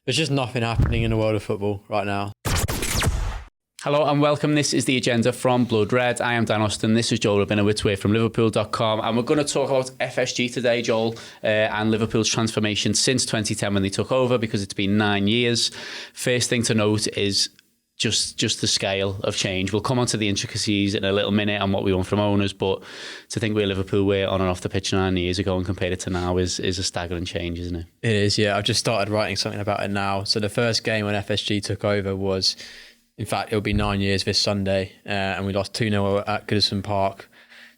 There's just nothing happening in the world of football right now. Hello and welcome. This is The Agenda from Blood Red. I am Dan Austin. This is Joel Rabinowitz. We're from Liverpool.com. And we're going to talk about FSG today, Joel, and Liverpool's transformation since 2010 when they took over, because it's been 9 years. First thing to note is just the scale of change. We'll come on to the intricacies in a little minute and what we want from owners, but to think where Liverpool were on and off the pitch 9 years ago and compare it to now is a staggering change, isn't it? It is, yeah. I've just started writing something about it now. So the first game when FSG took over was, in fact, it'll be 9 years this Sunday, and we lost 2-0 at Goodison Park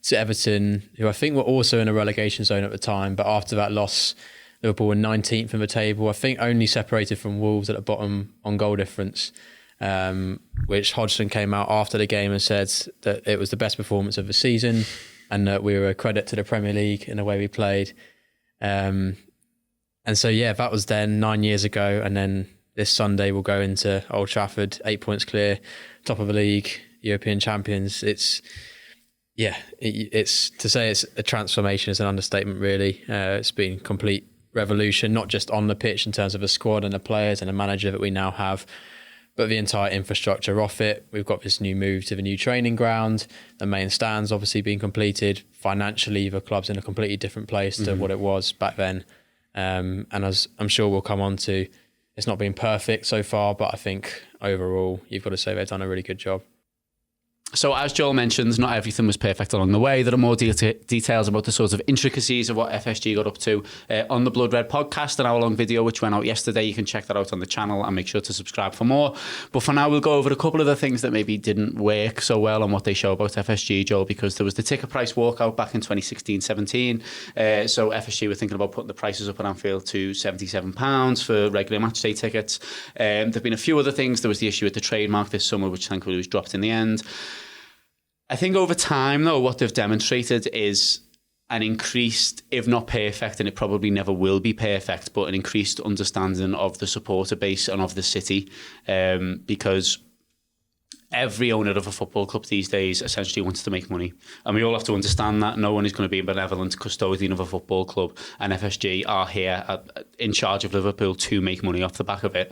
to Everton, who I think were also in a relegation zone at the time, but after that loss, Liverpool were 19th in the table, I think only separated from Wolves at the bottom on goal difference. Which Hodgson came out after the game and said that it was the best performance of the season and that we were a credit to the Premier League in the way we played. And so, yeah, that was then 9 years ago. And then this Sunday we'll go into Old Trafford, 8 points clear, top of the league, European champions. It's to say it's a transformation is an understatement, really. It's been a complete revolution, not just on the pitch in terms of a squad and the players and a manager that we now have, but the entire infrastructure off it. We've got this new move to the new training ground. The main stand's obviously been completed. Financially, the club's in a completely different place to what it was back then. And as I'm sure we'll come on to, it's not been perfect so far, but I think overall, you've got to say they've done a really good job. So as Joel mentions, not everything was perfect along the way. There are more details about the sort of intricacies of what FSG got up to on the Blood Red podcast, an hour-long video which went out yesterday. You can check that out on the channel and make sure to subscribe for more. But for now, we'll go over a couple of the things that maybe didn't work so well on what they show about FSG, Joel, because there was the ticket price walkout back in 2016-17. So FSG were thinking about putting the prices up at Anfield to £77 for regular matchday tickets. There have been a few other things. There was the issue with the trademark this summer, which thankfully was dropped in the end. I think over time, though, what they've demonstrated is an increased, if not perfect, and it probably never will be perfect, but an increased understanding of the supporter base and of the city, because every owner of a football club these days essentially wants to make money. And we all have to understand that no one is going to be a benevolent custodian of a football club, and FSG are here in charge of Liverpool to make money off the back of it.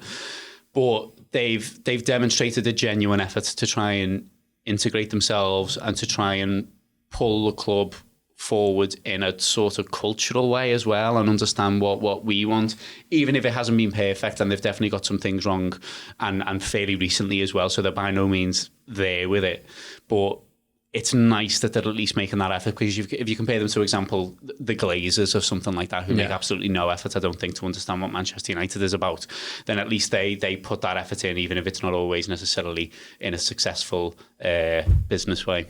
But they've demonstrated a genuine effort to try and integrate themselves and to try and pull the club forward in a sort of cultural way as well and understand what we want, even if it hasn't been perfect, and they've definitely got some things wrong and fairly recently as well, so they're by no means there with it. But it's nice that they're at least making that effort, because if you compare them to, for example, the Glazers or something like that, who make absolutely no effort, I don't think, to understand what Manchester United is about, then at least they put that effort in, even if it's not always necessarily in a successful business way.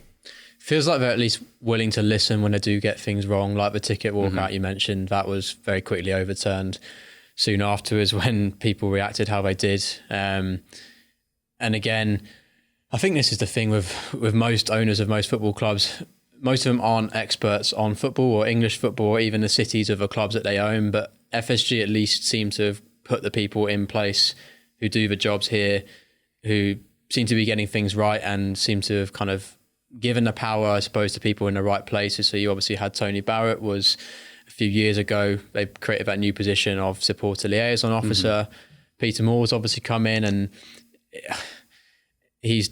Feels like they're at least willing to listen when they do get things wrong, like the ticket walkout you mentioned. That was very quickly overturned soon afterwards when people reacted how they did. And again, I think this is the thing with most owners of most football clubs. Most of them aren't experts on football or English football or even the cities of the clubs that they own, but FSG at least seem to have put the people in place who do the jobs here, who seem to be getting things right and seem to have kind of given the power, I suppose, to people in the right places. So you obviously had Tony Barrett was a few years ago. They created that new position of supporter liaison officer. Peter Moore's obviously come in and he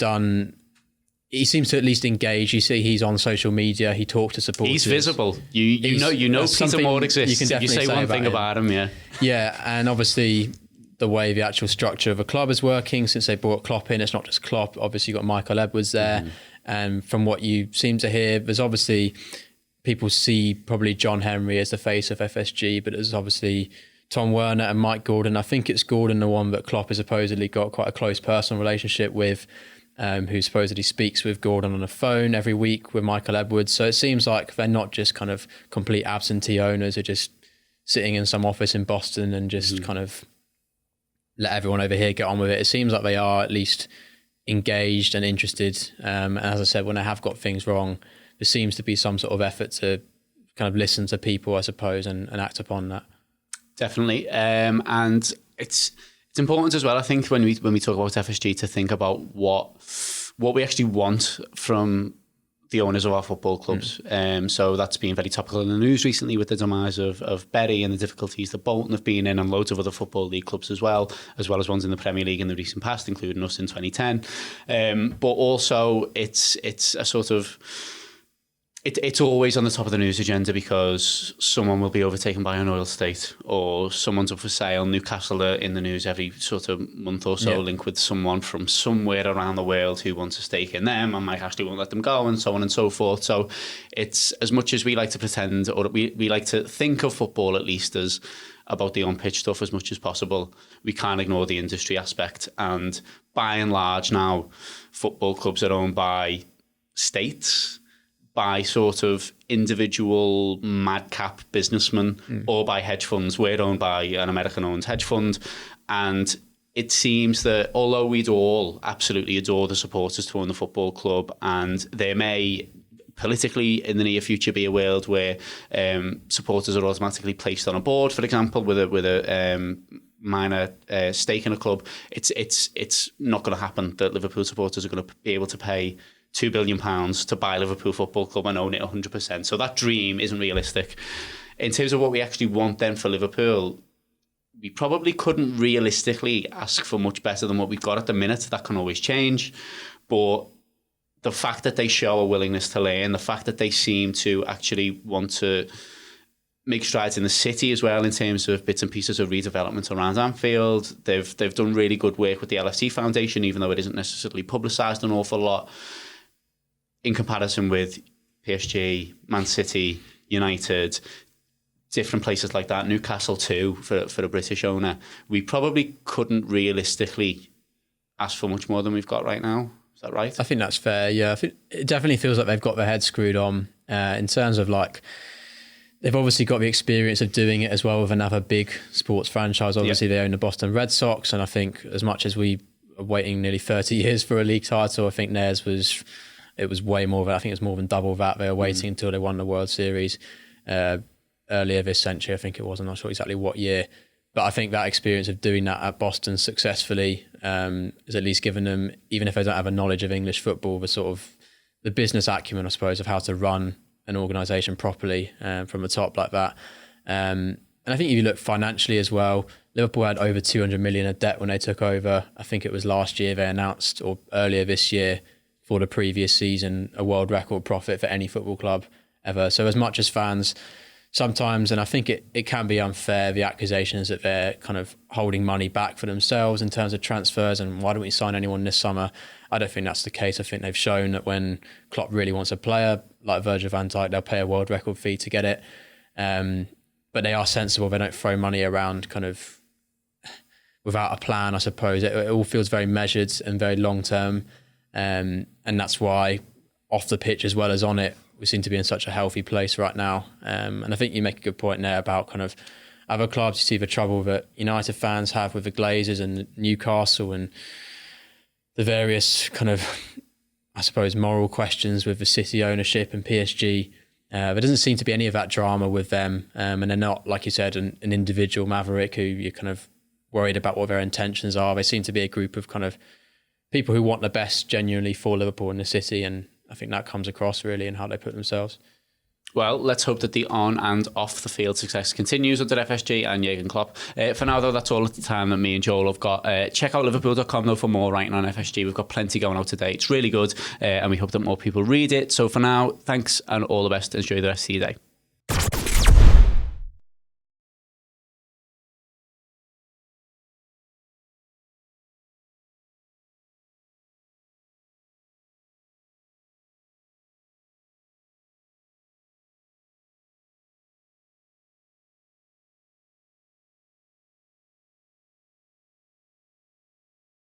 seems to at least engage. You see, he's on social media. He talks to supporters. He's visible. You know Peter Moore exists. You say one thing about him, yeah. Yeah, and obviously the way the actual structure of a club is working since they brought Klopp in. It's not just Klopp. Obviously, you've got Michael Edwards there. And from what you seem to hear, there's obviously people see probably John Henry as the face of FSG, but there's obviously Tom Werner and Mike Gordon. I think it's Gordon, the one that Klopp has supposedly got quite a close personal relationship with, who supposedly speaks with Gordon on the phone every week with Michael Edwards. So it seems like they're not just kind of complete absentee owners who are just sitting in some office in Boston and just kind of let everyone over here get on with it. It seems like they are at least engaged and interested. And as I said, when they have got things wrong, there seems to be some sort of effort to kind of listen to people, I suppose, and act upon that. Definitely. And it's important as well, I think, when we talk about FSG, to think about what we actually want from the owners of our football clubs. So that's been very topical in the news recently with the demise of Bury and the difficulties that Bolton have been in, and loads of other Football League clubs as well as ones in the Premier League in the recent past, including us in 2010. But also it's a sort of... It's always on the top of the news agenda because someone will be overtaken by an oil state, or someone's up for sale. Newcastle are in the news every sort of month or so, linked with someone from somewhere around the world who wants a stake in them and might actually won't let them go, and so on and so forth. So it's, as much as we like to pretend, or we like to think of football at least as about the on-pitch stuff as much as possible, we can't ignore the industry aspect. And by and large now, football clubs are owned by states, by sort of individual madcap businessmen, or by hedge funds. We're owned by an American-owned hedge fund. And it seems that although we'd all absolutely adore the supporters to own the football club, and there may politically in the near future be a world where supporters are automatically placed on a board, for example, with a minor stake in a club, it's not going to happen that Liverpool supporters are going to be able to pay £2 billion to buy Liverpool Football Club and own it 100%. So that dream isn't realistic. In terms of what we actually want then for Liverpool, we probably couldn't realistically ask for much better than what we've got at the minute. That can always change. But the fact that they show a willingness to learn, the fact that they seem to actually want to make strides in the city as well in terms of bits and pieces of redevelopment around Anfield. They've done really good work with the LFC Foundation, even though it isn't necessarily publicised an awful lot. In comparison with PSG, Man City, United, different places like that, Newcastle too, for a British owner, we probably couldn't realistically ask for much more than we've got right now. Is that right? I think that's fair, yeah. I think it definitely feels like they've got their head screwed on in terms of like, they've obviously got the experience of doing it as well with another big sports franchise. Obviously, they own the Boston Red Sox, and I think as much as we are waiting nearly 30 years for a league title, I think theirs was... It was way more. I think it was more than double that. They were waiting until they won the World Series earlier this century. I think it was. I'm not sure exactly what year, but I think that experience of doing that at Boston successfully has at least given them, even if they don't have a knowledge of English football, the sort of the business acumen, I suppose, of how to run an organisation properly from the top like that. And I think if you look financially as well, Liverpool had over 200 million of debt when they took over. I think it was last year they announced, or earlier this year, for the previous season, a world record profit for any football club ever. So as much as fans sometimes, and I think it can be unfair, the accusations that they're kind of holding money back for themselves in terms of transfers and why don't we sign anyone this summer? I don't think that's the case. I think they've shown that when Klopp really wants a player like Virgil van Dijk, they'll pay a world record fee to get it. But they are sensible. They don't throw money around kind of without a plan, I suppose. It all feels very measured and very long term. And that's why off the pitch as well as on it, we seem to be in such a healthy place right now. And I think you make a good point there about kind of other clubs. You see the trouble that United fans have with the Glazers and Newcastle and the various kind of, I suppose, moral questions with the City ownership and PSG. There doesn't seem to be any of that drama with them. And they're not, like you said, an individual maverick who you're kind of worried about what their intentions are. They seem to be a group of kind of people who want the best genuinely for Liverpool and the city, and I think that comes across really in how they put themselves. Well, let's hope that the on and off the field success continues under FSG and Jurgen Klopp. For now, though, that's all at the time that me and Joel have got. Check out liverpool.com, though, for more writing on FSG. We've got plenty going out today. It's really good, and we hope that more people read it. So for now, thanks and all the best. Enjoy the rest of your day.